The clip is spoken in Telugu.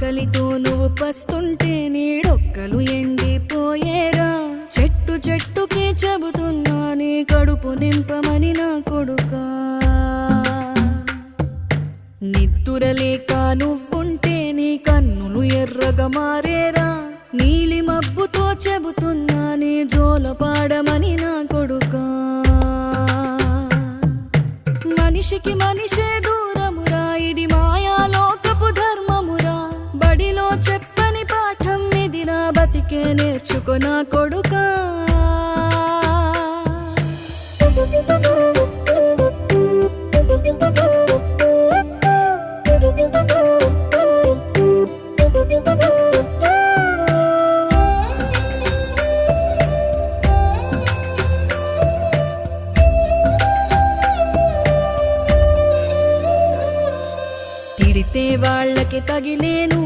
కలితో నువ్వు పస్తుంటే నీడొక్కలు ఎండిపోయేరా. చెట్టు చెట్టుకే చెబుతున్నా నీ కడుపు నింపమని నా కొడుకా. నిద్దురలేక నువ్వుంటే నీ కన్నులు ఎర్రగా మారేరా. నీలి మబ్బుతో చెబుతున్నా నీ జోల పాడమని నా కొడుకా. మనిషికి మనిషే దూరమురా, ఇది మాయాలోకపు ధర్మమురా. బడిలో చెప్పని పాఠం ఇదిరా, బతికే నేర్చుకో నా కొడుకా. తిడితే వాళ్ళకి తగిలేను,